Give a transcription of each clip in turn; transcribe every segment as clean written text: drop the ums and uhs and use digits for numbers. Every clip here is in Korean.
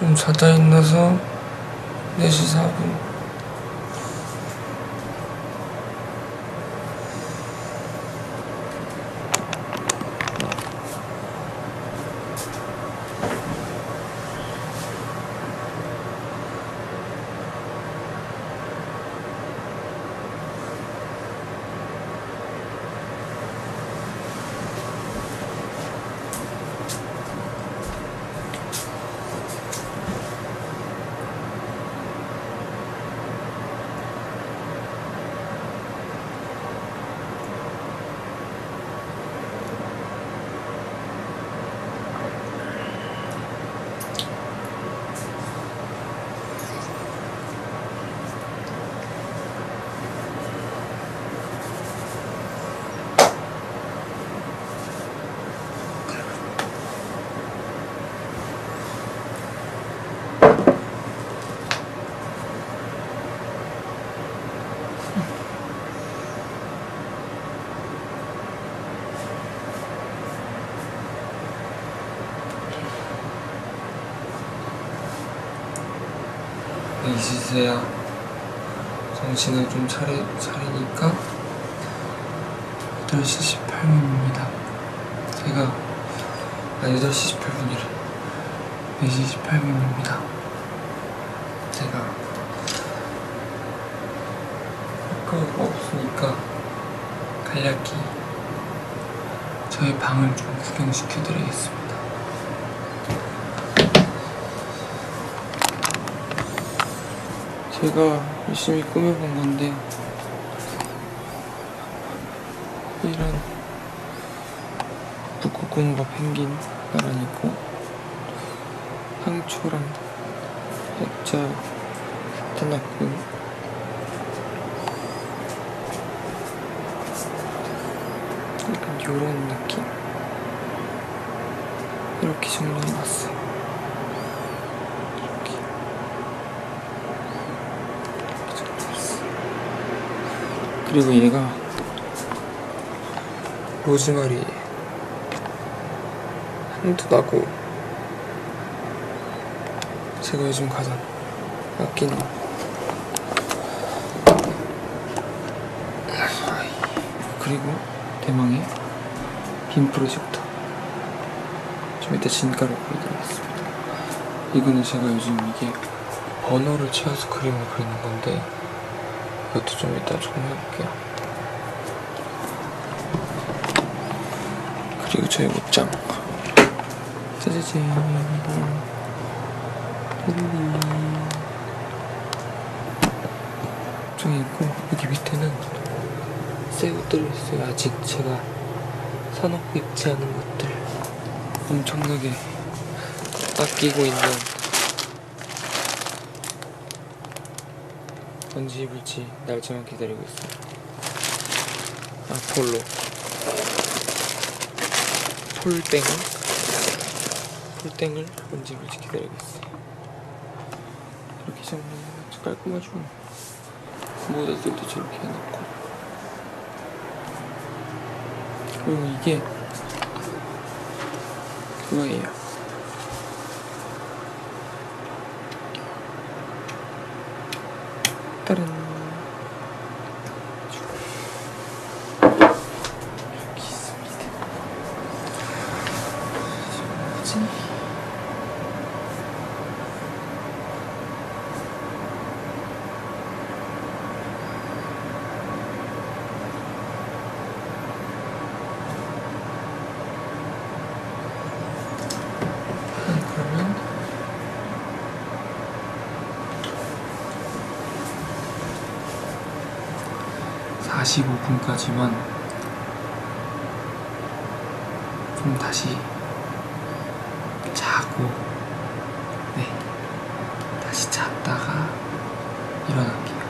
좀 자다 일어나서 4시 4분. 이제야 정신을 좀 차리니까 8시 18분입니다. 제가 8시 18분이래. 4시 18분입니다. 제가 효과가 없으니까 간략히 저희 방을 좀 구경시켜드리겠습니다. 제가 열심히 꾸며본 건데 이런 북극곰과 펭귄 나란히있고 상추랑 액자 해놨고 약간 요런 느낌 이렇게 정리해놨어요. 그리고 얘가 로즈마리 향도 나고 제가 요즘 가장 아끼는 그리고 대망의 빔 프로젝터 좀 이따 진가로 보여드리겠습니다. 이거는 제가 요즘 이게 번호를 채워서 그림을 그리는 건데 이것도 좀 이따 정리해볼게요. 그리고 저희 옷장 짜자잔 옷장이 있고 여기 밑에는 새 옷들이 있어요. 아직 제가 사놓고 입지 않은 것들 엄청나게 아끼고 있는 언제 입을지 날짜만 기다리고 있어요. 아폴로 폴땡을 언제 입을지 기다리고 있어요. 이렇게 정리하면 아주 깔끔하죠. 모자들도 저렇게 해놓고 그리고 이게 그거예요. 다른 이렇게 있습니다. 뭐지? 그러면 45분까지만 좀 다시 자고 다시 잤다가 일어날게요.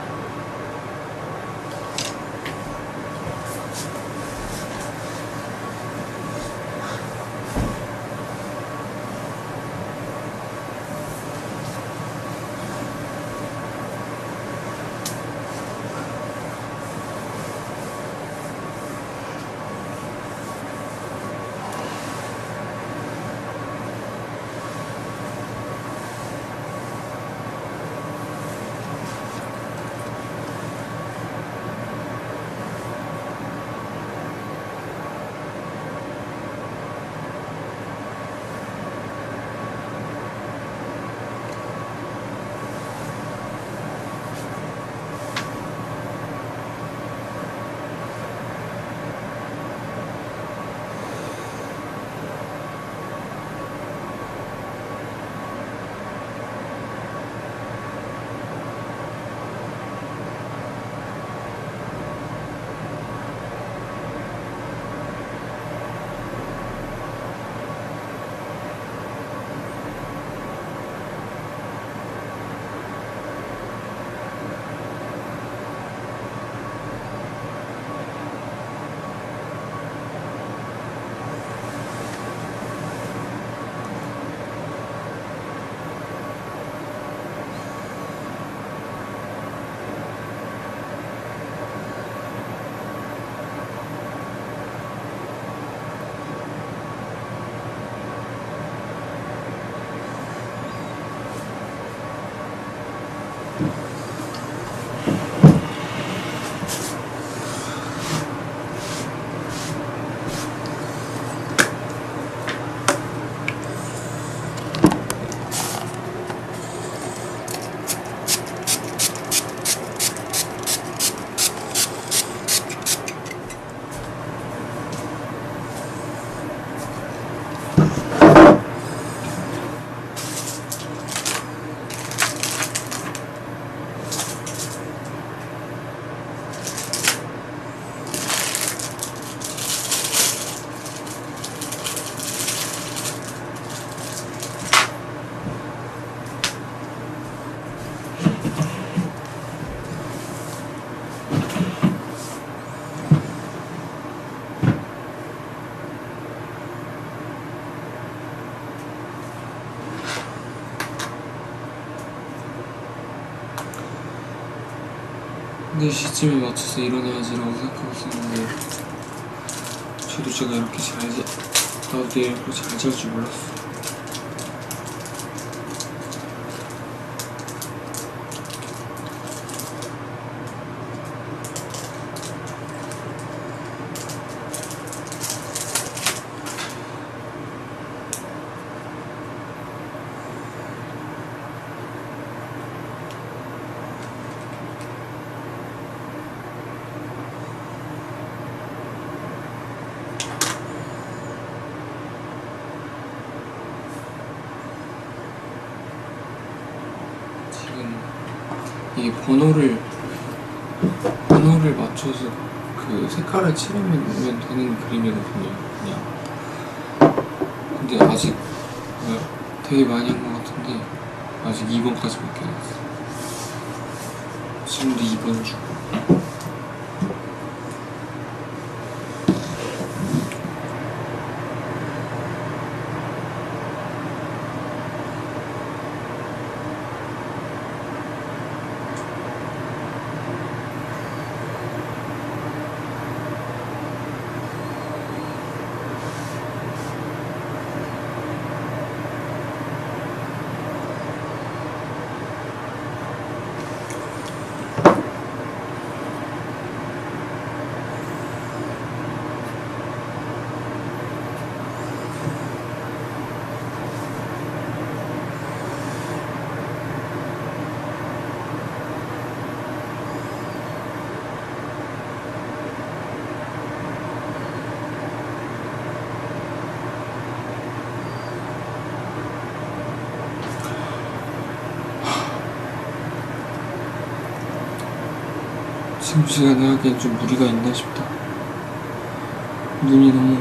4시쯤에 맞춰서 일어나야지라고 생각하고 있었는데 저도 제가 이렇게 나도 내일 이렇게 잘 잘 줄 몰랐어. 이게 번호를 맞춰서 그 색깔을 칠하면 되는 그림이거든요, 그냥. 근데 아직 되게 많이 한 것 같은데 아직 2번까지밖에 안 했어. 지금도 2번 주고. 지금 시간에 하기엔 좀 무리가 있나 싶다. 눈이 너무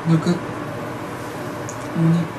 오늘 끝. 오늘 끝.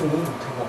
오, 대박.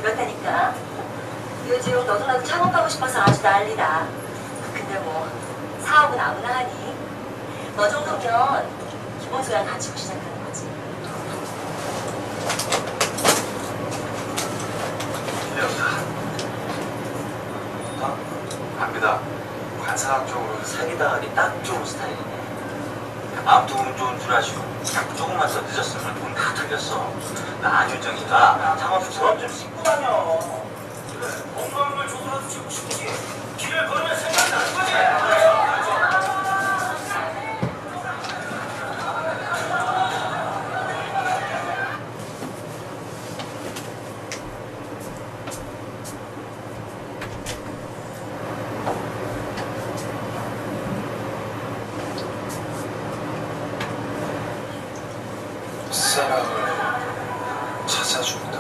그렇다니까. 요즘 너도 나도 창업하고 싶어서 아주 난리다. 근데 뭐 사업은 아무나 하니. 너 정도면 기본소양 갖추고 시작하는 거지. 압니다. 관상학적으로 사기당하기 딱 좋은 스타일이네. 아무튼 운 좋은 줄 아시고 조금만 더 늦었으면 돈 다 털렸어. 나 안유정이가 창업 수업 좀 씻고 다녀. 그래, 건강을 조금라도 지고 싶지. 길을 걸으면 생각나는 거지. 사랑을 찾아준다.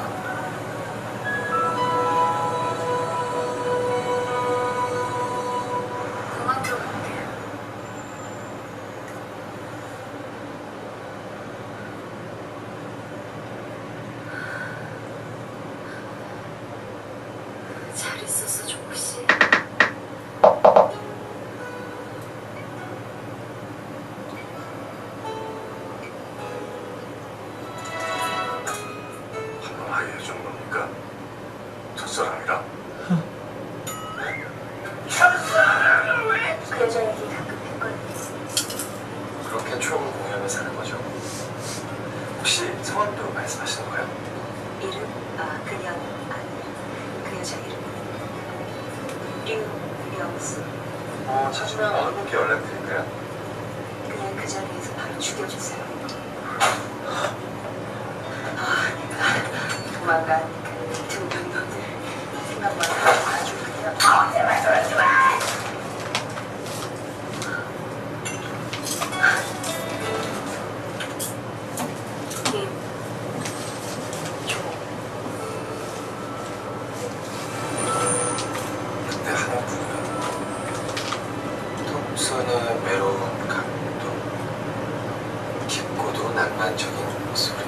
그만 들어볼게. 잘 있었어, 종국씨. 한번 해준 겁니까? 첫사랑이랑? 그 여자 얘기 가끔 했거든. 그렇게 추억을 공유하며 사는 거죠. 혹시 성함도 말씀하시는 거예요? 이름? 아, 그냥 아니. 그 여자 이름. 류영수. 찾으면 어느 분께 연락드릴까요? 그냥 그 자리에서 바로 죽여주세요. 아, 내가 조만간 그 놈들 생각만 하고 아주 그냥 제발 저러지 마! 그때 하나뿐이야. 동선의 외로운 감동, 깊고도 낭만적인 목소리.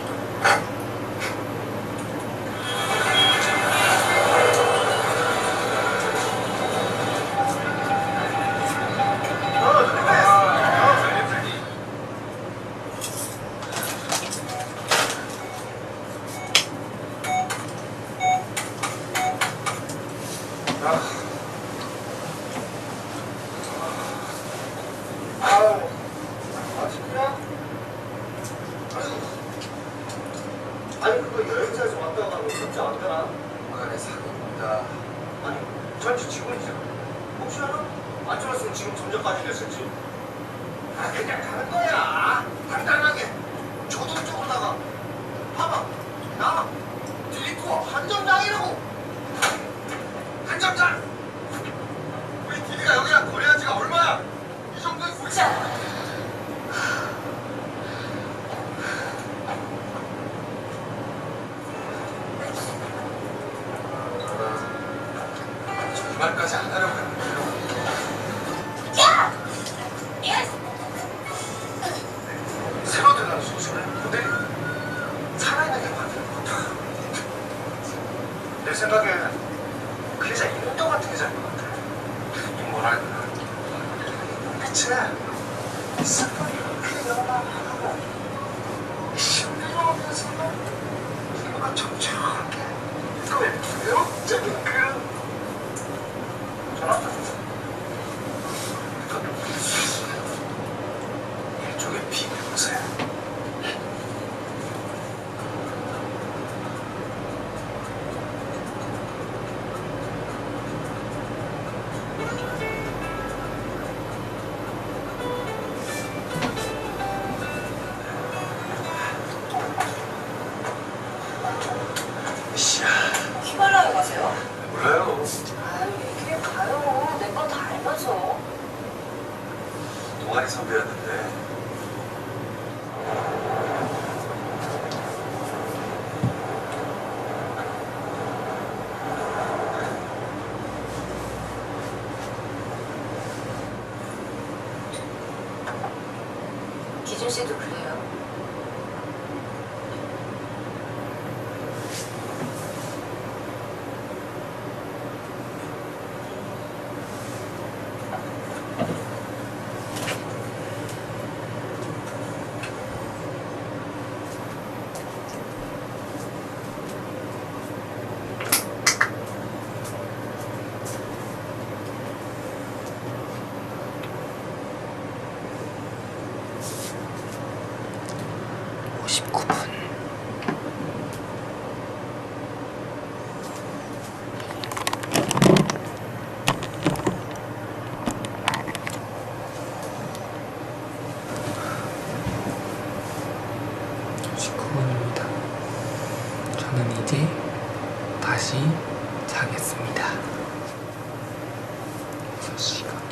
혹시 알아? 안 들었으면 지금 전전까지 됐을지. 아, 그냥 가는 거야. 간단하게. 저도 나가. 봐봐. 나 딜리코어 한정장이라고. 한정장. 우리 디디가 여기랑 거래한 지가 얼마야? 이 정도에 우리 자, 이 말까지 안 하려고 했는데. 야! 야! 새로 들어간 소설 모델이 살아있는 게 만드는 것 같아. 내 생각엔 그 여자 인도 같은 여자인 것 같아. 이 뭐랄까 빛에 스프이 이렇게 영화하고 신비로우면서도 뭔가 촉촉하게 또 매력적인 그런 전화다. 일종의 비명사야. 씨야, 휘발라요 가세요? 몰라요. 아유, 얘기해 봐요. 내 건 다 알면서. 동아리 선배였는데 기준 씨도 그래요. 저는 이제 다시 자겠습니다. 6시간.